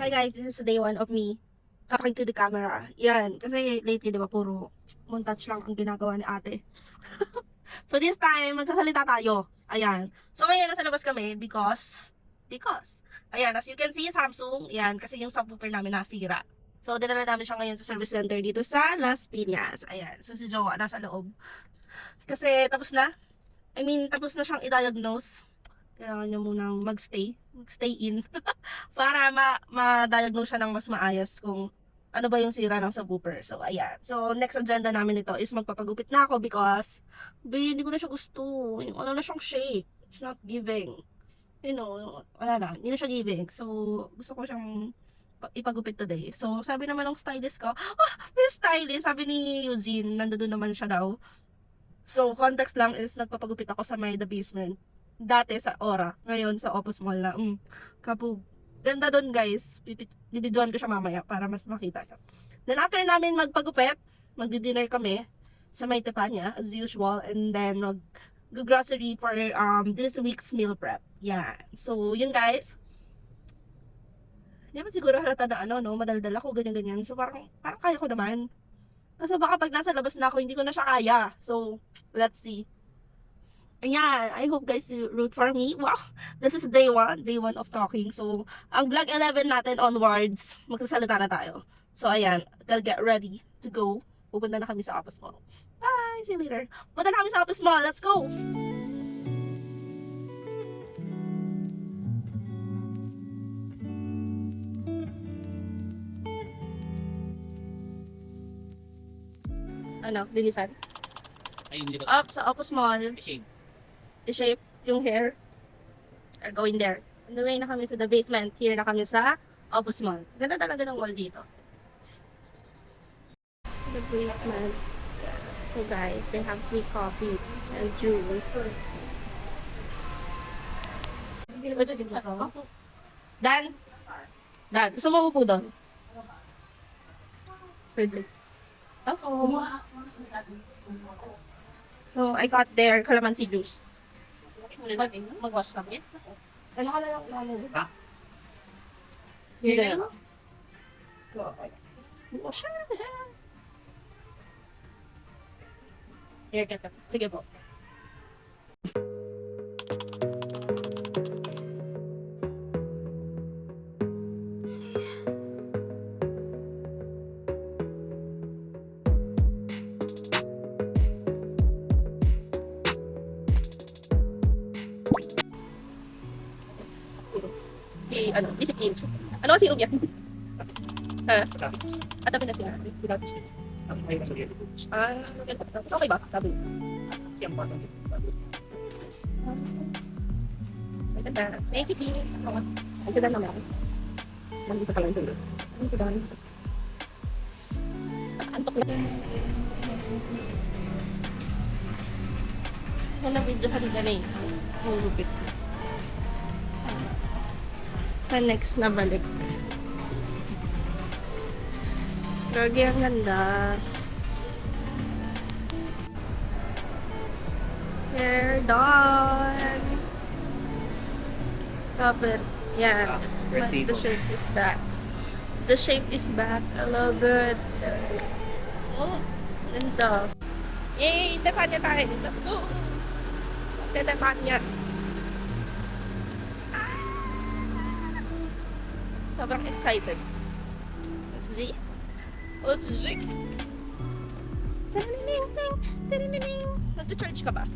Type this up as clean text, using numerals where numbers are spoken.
Hi guys, this is day 1 of me talking to the camera. Yan, kasi lately diba puro montage lang ang ginagawa ni ate. So this time, magsasalita tayo. Ayan. So ngayon nasa labas kami because, ayan, as you can see, Samsung, yan, kasi yung subwoofer namin nasira. So dinala namin siya ngayon sa service center dito sa Las Piñas. Ayan, so si Jowa nasa loob. Kasi tapos na, tapos na siyang i-diagnose. Kailangan niya munang magstay in para ma-diagnose siya ng mas maayos kung ano ba yung sira ng subwoofer. So, ayan. So, next agenda namin ito is magpapagupit na ako because hindi ko na siya gusto. Wala na siyang shape. It's not giving. Wala na. Hindi na siya giving. So, gusto ko siyang ipagupit today. So, sabi naman ng stylist ko, may stylist. Sabi ni Eugene, nandoon naman siya daw. So, context lang is nagpapagupit ako sa the basement. Dati sa Aura, ngayon sa Opus Mall na. Kapug. Ganda doon guys. Bibidyoan ko siya mamaya para mas makita siya. Then after namin magpagupit, magdi-dinner kami sa may Tepanya as usual. And then mag-grocery for this week's meal prep. Yan. So, yun guys. Hindi naman siguro halata na madaldal ako, ganyan-ganyan. So, parang kaya ko naman. Kasi baka pag nasa labas na ako, hindi ko na siya kaya. So, let's see. Ayan, I hope guys you root for me. Wow, this is day 1 of talking. So, ang vlog 11 natin onwards, magsasalita na tayo. So, ayan, gotta get ready to go. Pupunta na kami sa Opus Mall. Bye, see you later. Pupunta na kami sa Opus Mall, let's go! Linisan? Ayun, di ba? Up sa Opus Mall. Shave. I-shape yung hair. Are going there. On the way na kami sa the basement. Here na kami sa Opus Mall. Ganda talaga ng mall dito. The basement. So guys, they have free coffee and juice. Dan? Gusto mo upo doon? Privilege. So, I got their calamansi juice. Mag-wash kami. Yes. Ano ka lang Ha? Hindi na lang. Wash na. Haircut. Sige po. Isip yun. Ano kasi yan? Atapin na siya. Okay ba? Sabi. Siyang bata. Maganda. Thank you. Ang ganda naman. Nandito pala yung tulos. Nandito daw. Antok na. Wala video kanina na eh. Hulupit. Sa next na balik. Gagi, ang ganda. Hair done. Stop it. Yeah, the shape is back. The shape is back. I love it. Oh, ganda. Yay! Tepanya tayo. Let's go! Tepanya. Sobrang excited. Let's see. Let's see. Nag-charge ka ba?